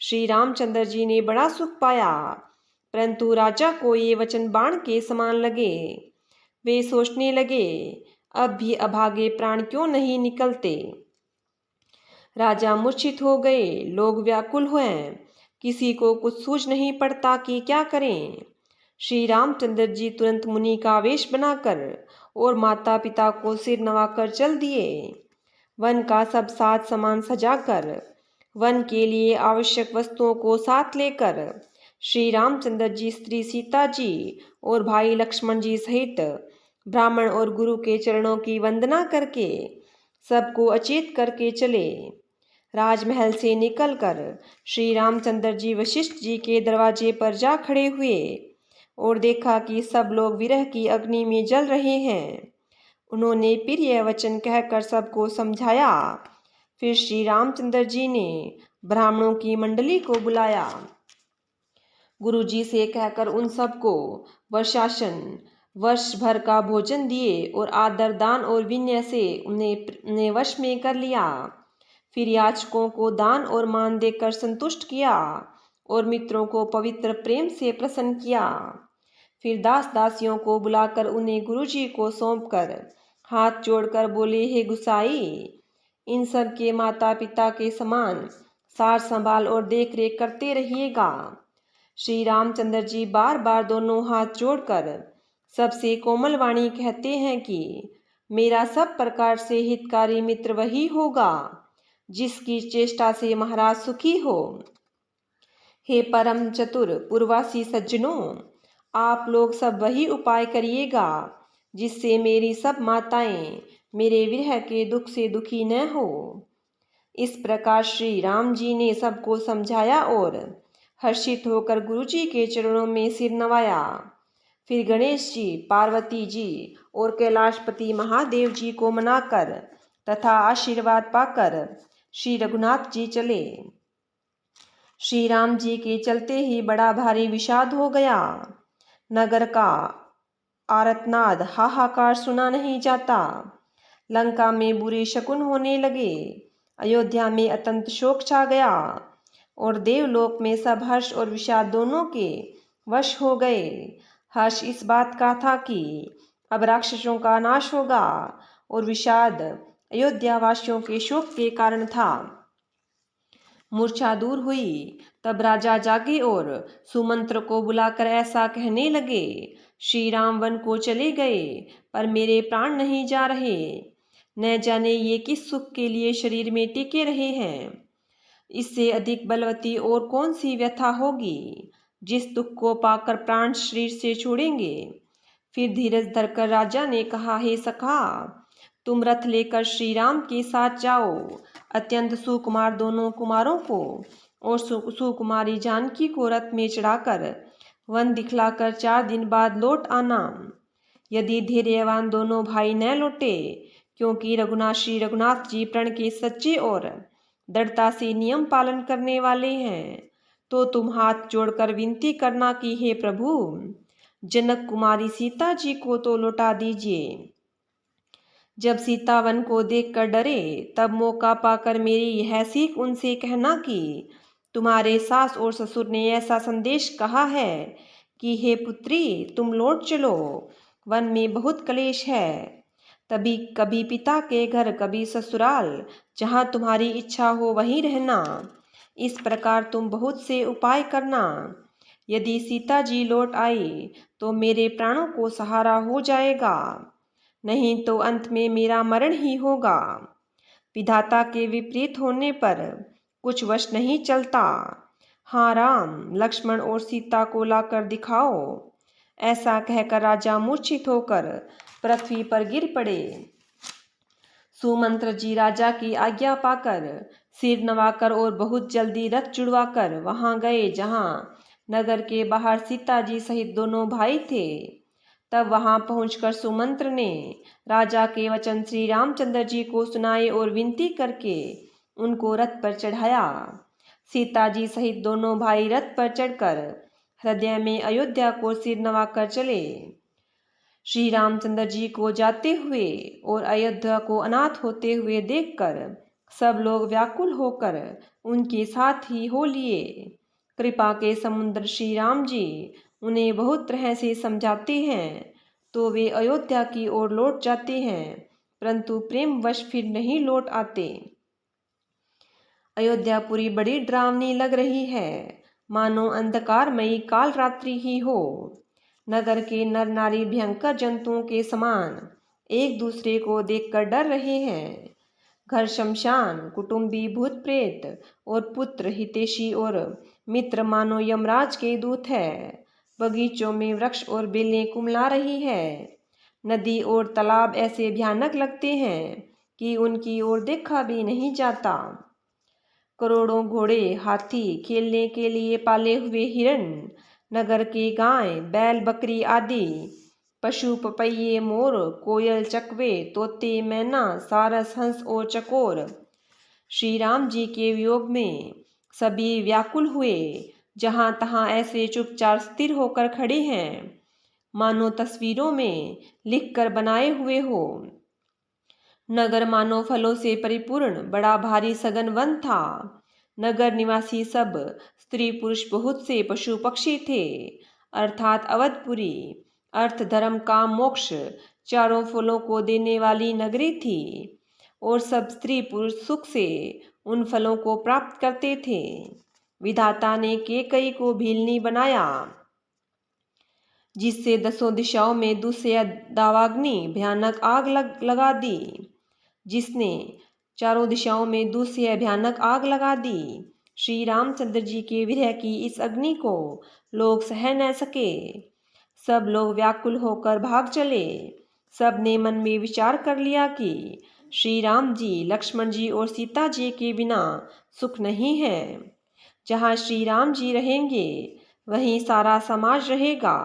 श्री रामचंद्र जी ने बड़ा सुख पाया, परंतु राजा को ये वचन बाण के समान लगे। वे सोचने लगे, अब भी अभागे प्राण क्यों नहीं निकलते। राजा मूर्छित हो गए, लोग व्याकुल हुए, किसी को कुछ सूझ नहीं पड़ता कि क्या करें। श्री रामचंद्र जी तुरंत मुनि का वेश बनाकर और माता पिता को सिर नवाकर चल दिए। वन का सब साज सामान सजाकर, वन के लिए आवश्यक वस्तुओं को साथ लेकर श्री रामचंद्र जी स्त्री सीता जी और भाई लक्ष्मण जी सहित ब्राह्मण और गुरु के चरणों की वंदना करके सबको अचेत करके चले। राजमहल से निकलकर श्री रामचंद्र जी वशिष्ठ जी के दरवाजे पर जा खड़े हुए और देखा कि सब लोग विरह की अग्नि में जल रहे हैं। उन्होंने प्रिय वचन कहकर सबको समझाया। फिर श्री रामचंद्र जी ने ब्राह्मणों की मंडली को बुलाया। गुरु जी से कहकर उन सबको वर्षासन, वर्ष भर का भोजन दिए और आदर, दान और विनय से उन्हें वश में कर लिया। फिर याचकों को दान और मान देकर संतुष्ट किया और मित्रों को पवित्र प्रेम से प्रसन्न किया। फिर दास दासियों को बुलाकर उन्हें गुरु जी को सौंपकर हाथ जोड़कर बोले, हे गुसाई, इन सब के माता पिता के समान सार संभाल और देख रेख करते रहिएगा। श्री रामचंद्र जी बार बार दोनों हाथ जोड़कर सबसे कोमल वाणी कहते हैं कि मेरा सब प्रकार से हितकारी मित्र वही होगा जिसकी चेष्टा से महाराज सुखी हो। हे परम चतुर पूर्वासी सज्जनों, आप लोग सब वही उपाय करिएगा जिससे मेरी सब माताएं मेरे विरह के दुख से दुखी न हो। इस प्रकार श्री राम जी ने सबको समझाया और हर्षित होकर गुरु जी के चरणों में सिर नवाया। फिर गणेश जी, पार्वती जी और कैलाशपति महादेव जी को मनाकर तथा आशीर्वाद पाकर श्री रघुनाथ जी चले। श्री राम जी के चलते ही बड़ा भारी विषाद हो गया। नगर का आर्तनाद हाहाकार सुना नहीं जाता। लंका में बुरे शकुन होने लगे। अयोध्या में अत्यंत शोक छा गया और देवलोक में सब हर्ष और विषाद दोनों के वश हो गए। हर्ष इस बात का था कि अब राक्षसों का नाश होगा और विषाद अयोध्या वासियों के शोक के कारण था। मूर्छा दूर हुई तब राजा जागे और सुमंत्र को बुलाकर ऐसा कहने लगे, श्री राम वन को चले गए पर मेरे प्राण नहीं जा रहे। न जाने ये किस सुख के लिए शरीर में टिके रहे हैं। इससे अधिक बलवती और कौन सी व्यथा होगी जिस दुख को पाकर प्राण शरीर से छोड़ेंगे। फिर धीरज धरकर राजा ने कहा, हे सखा, तुम रथ लेकर श्री राम के साथ जाओ। अत्यंत सुकुमार दोनों कुमारों को और सुकुमारी जानकी को रथ में चढ़ाकर वन दिखलाकर 4 दिन बाद लौट आना। यदि धैर्यवान दोनों भाई न लौटे, क्योंकि श्री रघुनाथ जी प्रण के सच्चे और दृढ़ता से नियम पालन करने वाले हैं, तो तुम हाथ जोड़कर विनती करना कि हे प्रभु, जनक कुमारी सीता जी को तो लौटा दीजिए। जब सीता वन को देखकर डरे तब मौका पाकर मेरी यह सीख उनसे कहना कि तुम्हारे सास और ससुर ने ऐसा संदेश कहा है कि हे पुत्री, तुम लौट चलो, वन में बहुत क्लेश है। तभी कभी पिता के घर, कभी ससुराल, जहाँ तुम्हारी इच्छा हो वहीं रहना। इस प्रकार तुम बहुत से उपाय करना। यदि सीता जी लौट आई तो मेरे प्राणों को सहारा हो जाएगा, नहीं तो अंत में मेरा मरण ही होगा। विधाता के विपरीत होने पर कुछ वश नहीं चलता। हाँ राम, लक्ष्मण और सीता को लाकर दिखाओ। ऐसा कहकर राजा मूर्छित होकर पृथ्वी पर गिर पड़े। सुमंत्र जी राजा की आज्ञा पाकर सिर नवाकर और बहुत जल्दी रथ जुड़वाकर वहां गए जहां नगर के बाहर सीता जी सहित दोनों भाई थे। तब वहां पहुंचकर सुमंत्र ने राजा के वचन श्री रामचंद्र जी को सुनाए और विनती करके उनको रथ पर चढ़ाया। सीता जी सहित दोनों भाई रथ पर चढ़कर हृदय में अयोध्या को सिर नवाकर चले। श्री रामचंद्र जी को जाते हुए और अयोध्या को अनाथ होते हुए देखकर सब लोग व्याकुल होकर उनके साथ ही हो लिए। कृपा के समुद्र श्री राम जी उन्हें बहुत तरह से समझाते हैं तो वे अयोध्या की ओर लौट जाते हैं, परंतु प्रेमवश फिर नहीं लौट आते। अयोध्यापुरी बड़ी डरावनी लग रही है, मानो अंधकारमयी काल रात्रि ही हो। नगर के नर नारी भयंकर जंतुओं के समान एक दूसरे को देखकर डर रहे हैं। घर शमशान, कुटुंबी भूत प्रेत और पुत्र हितैषी और मित्र मानो यमराज के दूत है। बगीचों में वृक्ष और बेलें कुमला रही है। नदी और तालाब ऐसे भयानक लगते हैं कि उनकी ओर देखा भी नहीं जाता। करोड़ों घोड़े, हाथी, खेलने के लिए पाले हुए हिरण, नगर के गाय, बैल, बकरी आदि पशु, पपैये, मोर, कोयल, चकवे, तोते, मैना, सारस, हंस और चकोर श्री राम जी के वियोग में सभी व्याकुल हुए। जहां तहां ऐसे चुपचाप स्थिर होकर खड़े हैं मानो तस्वीरों में लिखकर बनाए हुए हो। नगर मानो फलों से परिपूर्ण बड़ा भारी सघन वन था। नगर निवासी सब स्त्री पुरुष, बहुत से पशु पक्षी थे, अर्थात अवधपुरी। अर्थ, धर्म, काम, मोक्ष चारों फलों को देने वाली नगरी थी और सब स्त्री पुरुष सुख से उन फलों को प्राप्त करते थे। विधाता ने केकई को भीलनी बनाया, जिससे 10 दिशाओं में दूसरे दावाग्नि भयानक आग लगा दी, जिसने चारों दिशाओं में दूसरे भयानक आग लगा दी। श्री रामचंद्र जी के विरह की इस अग्नि को लोग सह न सके। सब लोग व्याकुल होकर भाग चले। सब ने मन में विचार कर लिया कि श्री राम जी, लक्ष्मण जी और सीता जी के बिना सुख नहीं है। जहाँ श्री राम जी रहेंगे वहीं सारा समाज रहेगा।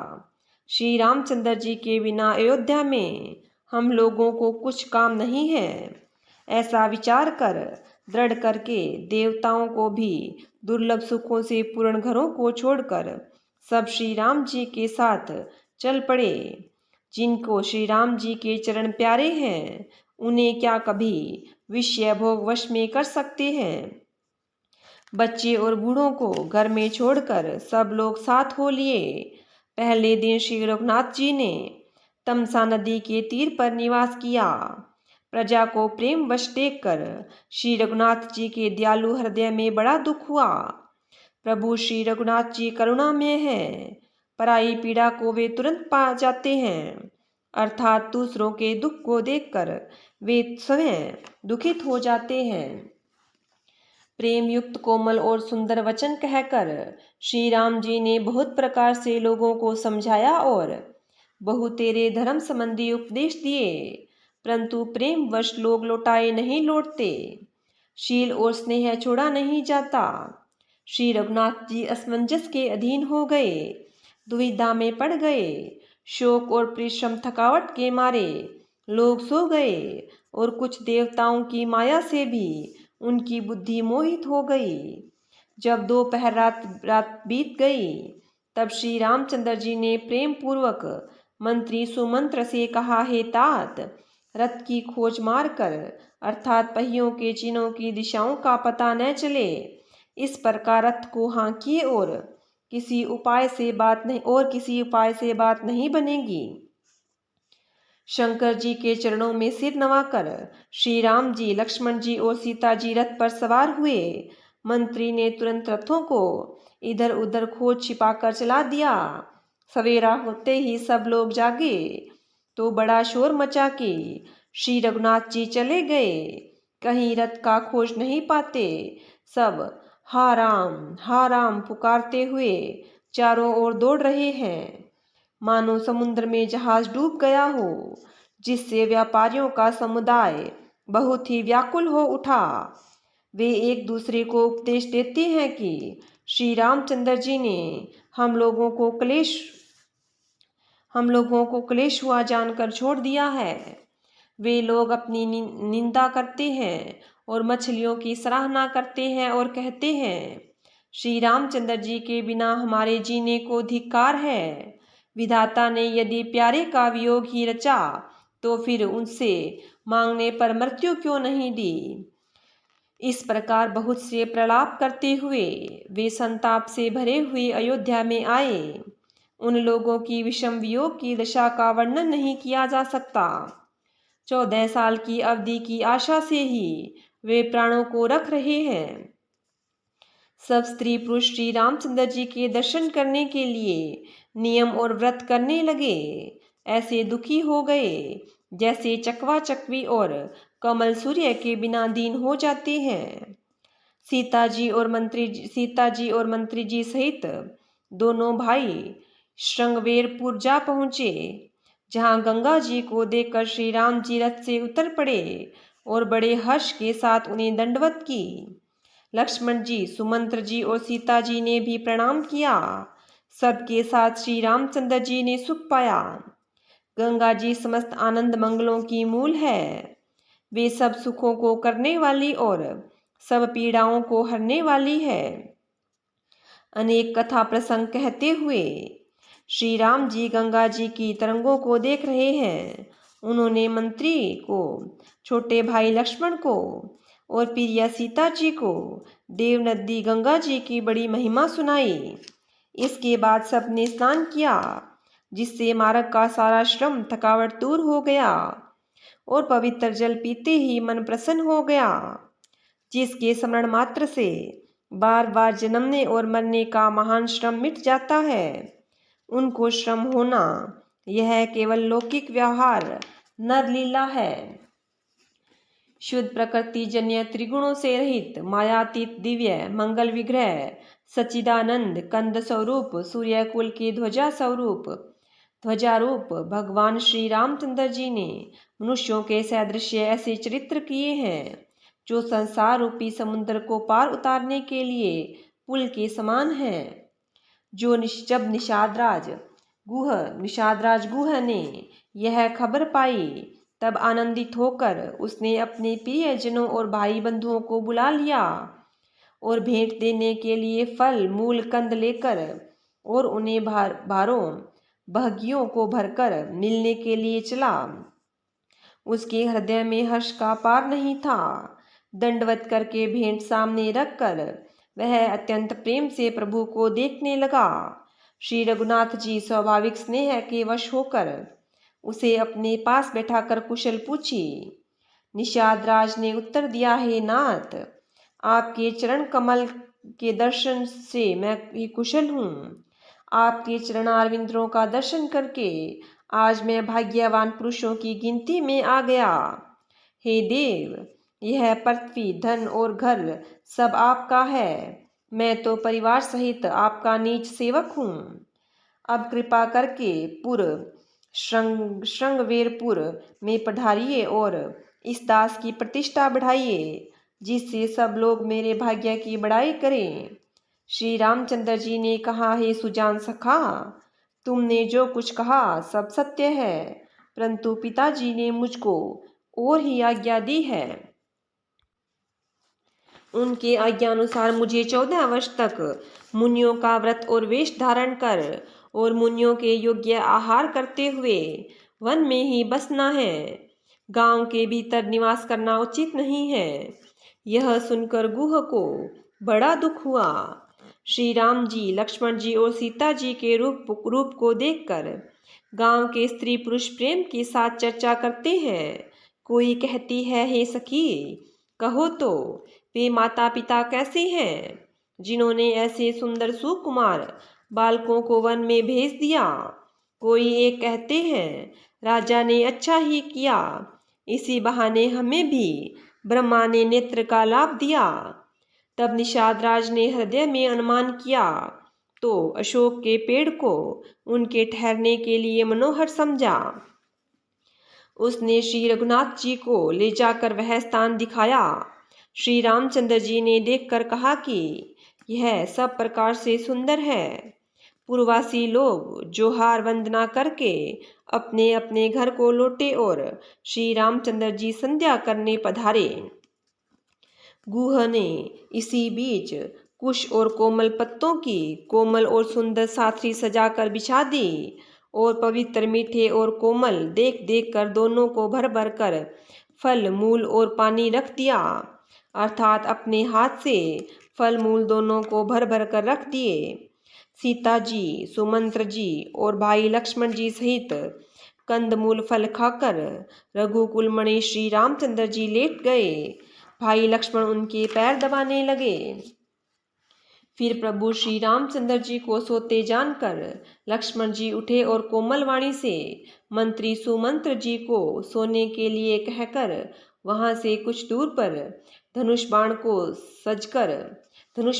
श्री रामचंद्र जी के बिना अयोध्या में हम लोगों को कुछ काम नहीं है। ऐसा विचार कर दृढ़ करके देवताओं को भी दुर्लभ सुखों से पूर्ण घरों को छोड़कर सब श्री राम जी के साथ चल पड़े। जिनको श्री राम जी के चरण प्यारे हैं उन्हें क्या कभी विषय भोग वश में कर सकते हैं। बच्चे और बूढ़ों को घर में छोड़कर सब लोग साथ हो लिए। पहले दिन श्री रघुनाथ जी ने तमसा नदी के तीर पर निवास किया। प्रजा को प्रेम वश देखकर श्री रघुनाथ जी के दयालु हृदय में बड़ा दुख हुआ। प्रभु श्री रघुनाथ जी करुणामय हैं। पराई पीड़ा को वे तुरंत पा जाते हैं, अर्थात दूसरों के दुख को देखकर वे स्वयं दुखित हो जाते हैं। प्रेम युक्त कोमल और सुंदर वचन कहकर श्री राम जी ने बहुत प्रकार से लोगों को समझाया और बहुतेरे धर्म संबंधी उपदेश दिए, परंतु प्रेम वश लोग लौटाए नहीं लौटते। शील और स्नेह छोड़ा नहीं जाता। श्री रघुनाथ जी असमंजस के अधीन हो गए, दुविधा में पड़ गए। शोक और परिश्रम थकावट के मारे लोग सो गए और कुछ देवताओं की माया से भी उनकी बुद्धि मोहित हो गई। जब दोपहर रात बीत गई तब श्री रामचंद्र जी ने प्रेम पूर्वक मंत्री सुमंत्र से कहा, हे तात, रथ की खोज मारकर अर्थात पहियों के चिन्हों की दिशाओं का पता न चले, इस प्रकार रथ को हाँकिए और किसी उपाय से बात नहीं बनेगी। शंकर जी के चरणों में सिर नवाकर श्री राम जी, लक्ष्मण जी और सीता जी रथ पर सवार हुए। मंत्री ने तुरंत रथों को इधर उधर खोज छिपाकर चला दिया। सवेरा होते ही सब लोग जागे तो बड़ा शोर मचा कि श्री रघुनाथ जी चले गए, कहीं रथ का खोज नहीं पाते। सब हा राम पुकारते हुए चारों ओर दौड़ रहे हैं, मानो समुद्र में जहाज डूब गया हो, जिससे व्यापारियों का समुदाय बहुत ही व्याकुल हो उठा। वे एक दूसरे को उपदेश देते हैं कि श्री रामचंद्र जी ने हम लोगों को क्लेश हुआ जानकर छोड़ दिया है। वे लोग अपनी निंदा करते हैं और मछलियों की सराहना करते हैं और कहते हैं, श्री रामचंद्र जी के बिना हमारे जीने को धिक्कार है। विधाता ने यदि प्यारे का वियोग ही रचा तो फिर उनसे मांगने पर मृत्यु क्यों नहीं दी। इस प्रकार बहुत से प्रलाप करते हुए वे संताप से भरे हुए अयोध्या में आए। उन लोगों की विषम वियोग की दशा का वर्णन नहीं किया जा सकता। 14 साल की अवधि की आशा से ही वे प्राणों को रख रहे हैं। सब स्त्री पुरुष श्री रामचंद्र जी के दर्शन करने के लिए नियम और व्रत करने लगे। ऐसे दुखी हो गए जैसे चकवा चकवी और कमल सूर्य के बिना दीन हो जाते हैं। सीता जी और मंत्री जी सहित दोनों भाई श्रृंगवेरपुर जा पहुँचे, जहाँ गंगा जी को देखकर श्री राम जी रथ से उतर पड़े और बड़े हर्ष के साथ उन्हें दंडवत की। लक्ष्मण जी, सुमंत्र जी और सीता जी ने भी प्रणाम किया। सबके साथ श्री रामचंद्र जी ने सुख पाया। गंगा जी समस्त आनंद मंगलों की मूल है। वे सब सुखों को करने वाली और सब पीड़ाओं को हरने वाली है। अनेक कथा प्रसंग कहते हुए श्री राम जी गंगा जी की तरंगों को देख रहे हैं। उन्होंने मंत्री को, छोटे भाई लक्ष्मण को और प्रिया सीता जी को देव नदी गंगा जी की बड़ी महिमा सुनाई। इसके बाद सबने स्नान किया। जिससे मार्ग का सारा श्रम थकावट दूर हो गया और पवित्र जल पीते ही मन प्रसन्न हो गया। जिसके स्मरण मात्र से बार बार जन्मने और मरने का महान श्रम मिट जाता है, उनको श्रम होना यह केवल लौकिक व्यवहार नर लीला है। शुद्ध प्रकृति जन्य त्रिगुणों से रहित मायातीत दिव्य मंगल विग्रह सच्चिदानंद कंद स्वरूप सूर्यकुल के ध्वजारूप भगवान श्री रामचंद्र जी ने मनुष्यों के सदृश ऐसे चरित्र किए हैं जो संसार रूपी समुद्र को पार उतारने के लिए पुल के समान हैं। जब निषादराज गुह ने यह खबर पाई, तब आनंदित होकर उसने अपने प्रियजनों और भाई बंधुओं को बुला लिया और भेंट देने के लिए फल मूल कंद लेकर और उन्हें भारों बहगियों को भरकर मिलने के लिए चला। उसके हृदय में हर्ष का पार नहीं था। दंडवत करके भेंट सामने रखकर वह अत्यंत प्रेम से प्रभु को देखने लगा। श्री रघुनाथ जी स्वाभाविक स्नेह के वश होकर उसे अपने पास बैठाकर कुशल पूछी। निषाद राज ने उत्तर दिया, हे नाथ, आपके चरण कमल के दर्शन से मैं भी कुशल हूँ। आपके चरणारविंदों का दर्शन करके आज मैं भाग्यवान पुरुषों की गिनती में आ गया। हे देव, यह पृथ्वी धन और घर सब आपका है। मैं तो परिवार सहित आपका नीच सेवक हूँ। अब कृपा करके श्रृंगवेरपुर में पधारिए और इस दास की प्रतिष्ठा बढ़ाइए, जिससे सब लोग मेरे भाग्य की बड़ाई करें। श्री रामचंद्र जी ने कहा, हे सुजान सखा, तुमने जो कुछ कहा सब सत्य है, परंतु पिताजी ने मुझको और ही आज्ञा दी है। उनके आज्ञानुसार मुझे 14 वर्ष तक मुनियों का व्रत और वेश धारण कर और मुनियों के योग्य आहार करते हुए वन में ही बसना है। गांव के भीतर निवास करना उचित नहीं है। यह सुनकर गुह को बड़ा दुख हुआ। श्री राम जी, लक्ष्मण जी और सीता जी के रूप को देखकर गांव के स्त्री पुरुष प्रेम के साथ चर्चा करते हैं। कोई कहती है, हे सखी, कहो तो वे माता पिता कैसे हैं जिन्होंने ऐसे सुंदर सुकुमार बालकों को वन में भेज दिया। कोई एक कहते हैं, राजा ने अच्छा ही किया, इसी बहाने हमें भी ब्रह्मा ने नेत्र का लाभ दिया। तब निषाद राज ने हृदय में अनुमान किया तो अशोक के पेड़ को उनके ठहरने के लिए मनोहर समझा। उसने श्री रघुनाथ जी को ले जाकर वह स्थान दिखाया। श्री रामचंद्र जी ने देखकर कहा कि यह सब प्रकार से सुंदर है। पूर्ववासी लोग जोहार वंदना करके अपने अपने घर को लौटे और श्री रामचंद्र जी संध्या करने पधारे। गुह ने इसी बीच कुश और कोमल पत्तों की कोमल और सुंदर साथरी सजाकर बिछा दी और पवित्र मीठे और कोमल देख देख कर दोनों को भर भर कर फल मूल और पानी रख दिया, अर्थात अपने हाथ से फल मूल दोनों को भर भर कर रख दिए। सीता जी, सुमंत्र जी और भाई लक्ष्मण जी सहित कंदमूल फल खाकर रघुकुल मणि श्री रामचंद्र जी लेट गए। भाई लक्ष्मण उनके पैर दबाने लगे। फिर प्रभु श्री रामचंद्र जी को सोते जानकर लक्ष्मण जी उठे और कोमल वाणी से मंत्री सुमंत्र जी को सोने के लिए कहकर वहां से कुछ दूर पर धनुष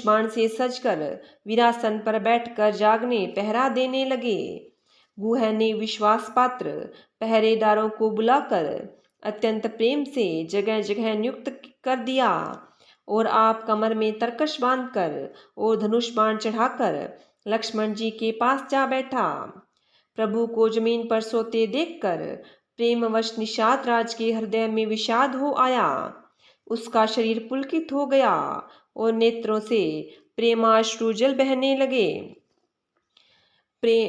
बाण से सजकर वीरासन पर बैठकर जागने पहरा देने लगे। गुह ने विश्वास पात्र पहरेदारों को बुलाकर अत्यंत प्रेम से जगह जगह नियुक्त कर दिया और आप कमर में तरकश बांधकर और धनुष बाण चढ़ाकर लक्ष्मण जी के पास जा बैठा। प्रभु को जमीन पर सोते देखकर प्रेमवश निषाद राज के हृदय में विषाद हो आया। उसका शरीर पुलकित हो गया और नेत्रों से प्रेमाश्रु जल बहने लगे।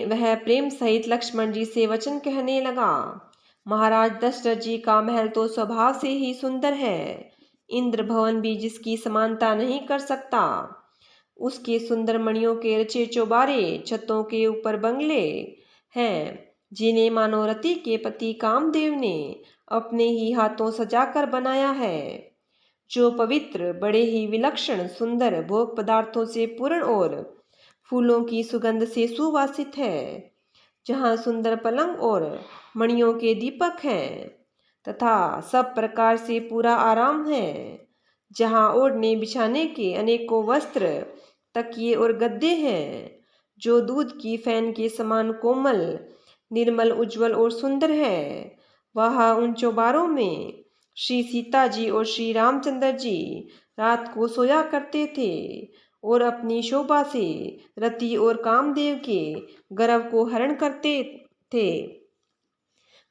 वह प्रेम सहित लक्ष्मण जी से वचन कहने लगा, महाराज दशरथ जी का महल तो स्वभाव से ही सुंदर है। इंद्र भवन भी जिसकी समानता नहीं कर सकता। उसके सुंदर मणियों के रचे चौबारे, छतों के ऊपर बंगले हैं, जिन्हें मनोरथी के पति कामदेव ने अपने ही हाथों सजाकर बनाया है, जो पवित्र, बड़े ही विलक्षण, सुंदर भोग पदार्थों से पूर्ण और फूलों की सुगंध से सुवासित है, जहाँ सुंदर पलंग और मणियों के दीपक हैं तथा सब प्रकार से पूरा आराम है, जहाँ ओढ़ने बिछाने के अनेकों वस्त्र, तकिए और गद्दे हैं, जो दूध की फैन के समान कोमल, निर्मल, उज्जवल और सुंदर है। वहाँ उन चौबारों में श्री सीता जी और श्री रामचंद्र जी रात को सोया करते थे और अपनी शोभा से रति और कामदेव के गर्व को हरण करते थे।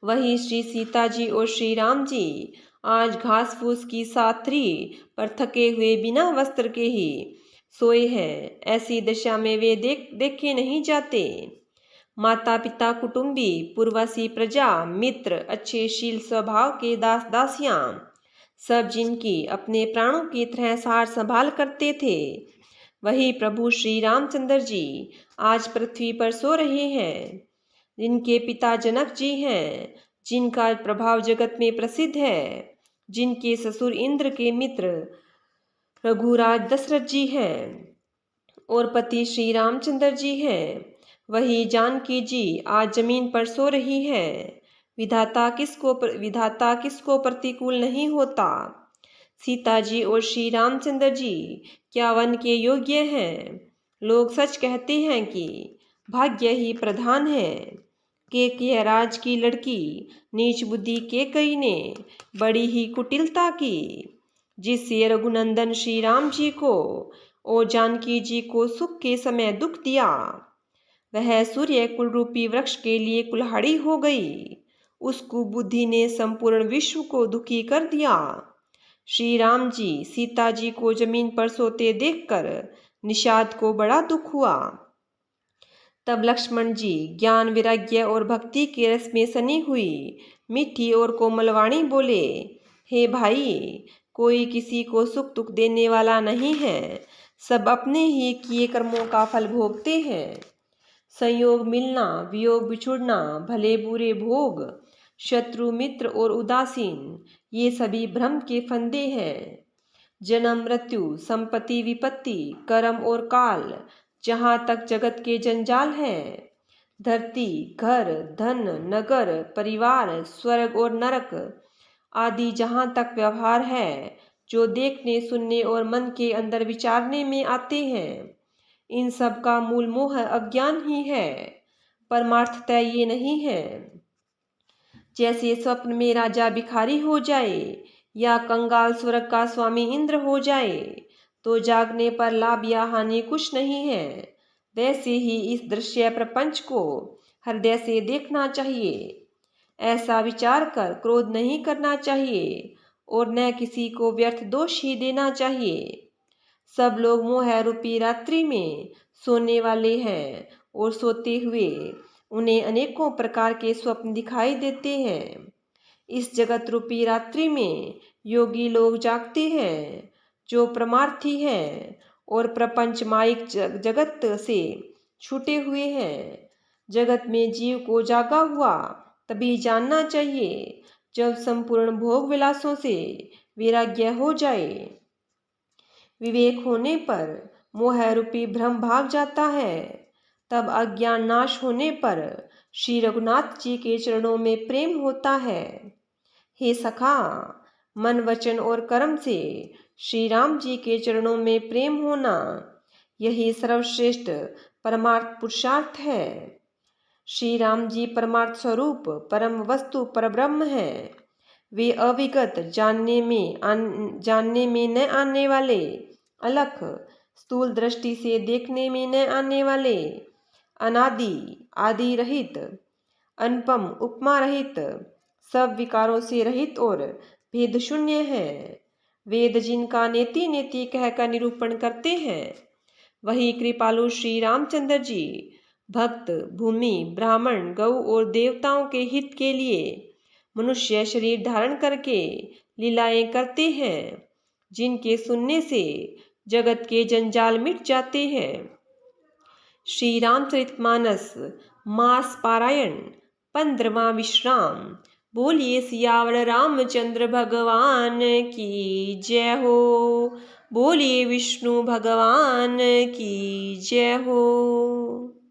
वही श्री सीता जी और श्री राम जी आज घास फूस की साथरी पर थके हुए बिना वस्त्र के ही सोए हैं। ऐसी दशा में वे देखे नहीं जाते। माता पिता, कुटुंबी, पूर्वसी प्रजा, मित्र, अच्छे शील स्वभाव के दास दासियां, सब जिनकी अपने प्राणों की तरह सार संभाल करते थे, वही प्रभु श्री रामचंद्र जी आज पृथ्वी पर सो रहे हैं। जिनके पिता जनक जी हैं, जिनका प्रभाव जगत में प्रसिद्ध है, जिनके ससुर इंद्र के मित्र रघुराज दशरथ जी हैं और पति श्री रामचंद्र जी हैं, वही जानकी जी आज जमीन पर सो रही है। विधाता किसको प्रतिकूल नहीं होता। सीता जी और श्री रामचंद्र जी क्या वन के योग्य हैं। लोग सच कहते हैं कि भाग्य ही प्रधान है। के राज की लड़की नीच बुद्धि के कई ने बड़ी ही कुटिलता की, जिससे रघुनंदन श्री राम जी को और जानकी जी को सुख के समय दुख दिया। वह सूर्य कुल रूपी वृक्ष के लिए कुल्हाड़ी हो गई। उस कुबुद्धि ने संपूर्ण विश्व को दुखी कर दिया। श्री राम जी सीता जी को जमीन पर सोते देखकर निषाद को बड़ा दुख हुआ। तब लक्ष्मण जी ज्ञान, वैराग्य और भक्ति के रस में सनी हुई मीठी और कोमल वाणी बोले, हे भाई, कोई किसी को सुख दुख देने वाला नहीं है। सब अपने ही किए कर्मों का फल भोगते हैं। संयोग मिलना, वियोग बिछुड़ना, भले बुरे भोग, शत्रु मित्र और उदासीन, ये सभी भ्रम के फंदे हैं। जन्म मृत्यु, संपत्ति विपत्ति, कर्म और काल, जहाँ तक जगत के जंजाल हैं, धरती, घर, धन, नगर, परिवार, स्वर्ग और नरक आदि जहाँ तक व्यवहार है, जो देखने, सुनने और मन के अंदर विचारने में आते हैं, इन सब का मूल मोह अज्ञान ही है। परमार्थतः ये नहीं है। जैसे स्वप्न में राजा भिखारी हो जाए या कंगाल स्वर्ग का स्वामी इंद्र हो जाए तो जागने पर लाभ या हानि कुछ नहीं है, वैसे ही इस दृश्य प्रपंच को हृदय से देखना चाहिए। ऐसा विचार कर क्रोध नहीं करना चाहिए और न किसी को व्यर्थ दोष ही देना चाहिए। सब लोग मोह रूपी रात्रि में सोने वाले हैं और सोते हुए उन्हें अनेकों प्रकार के स्वप्न दिखाई देते हैं। इस जगत रूपी रात्रि में योगी लोग जागते हैं, जो परमार्थी हैं और प्रपंच माइक जगत से छूटे हुए हैं। जगत में जीव को जागा हुआ तभी जानना चाहिए जब संपूर्ण भोग विलासों से वैराग्य हो जाए। विवेक होने पर मोह रूपी भ्रम भाग जाता है। तब अज्ञान नाश होने पर श्री रघुनाथ जी के चरणों में प्रेम होता है। हे सखा, मन, वचन और कर्म से श्री राम जी के चरणों में प्रेम होना, यही सर्वश्रेष्ठ परमार्थ पुरुषार्थ है। श्री राम जी परमार्थ स्वरूप परम वस्तु परब्रह्म है। वे अविगत, जानने में न आने वाले, अलख, स्थूल दृष्टि से देखने में न आने वाले, अनादि, आदि रहित, अनुपम, उपमा रहित, सब विकारों से रहित और भेद शून्य है। वेद जिनका नेति नेति कहकर निरूपण करते हैं, वही कृपालु श्री रामचंद्र जी भक्त, भूमि, ब्राह्मण, गौ और देवताओं के हित के लिए मनुष्य शरीर धारण करके लीलाएं करते हैं, जिनके सुनने से जगत के जंजाल मिट जाते हैं। श्री रामचरितमानस मास पारायण 15वां विश्राम। बोलिए सियावर रामचंद्र भगवान की जय हो। बोलिए विष्णु भगवान की जय हो।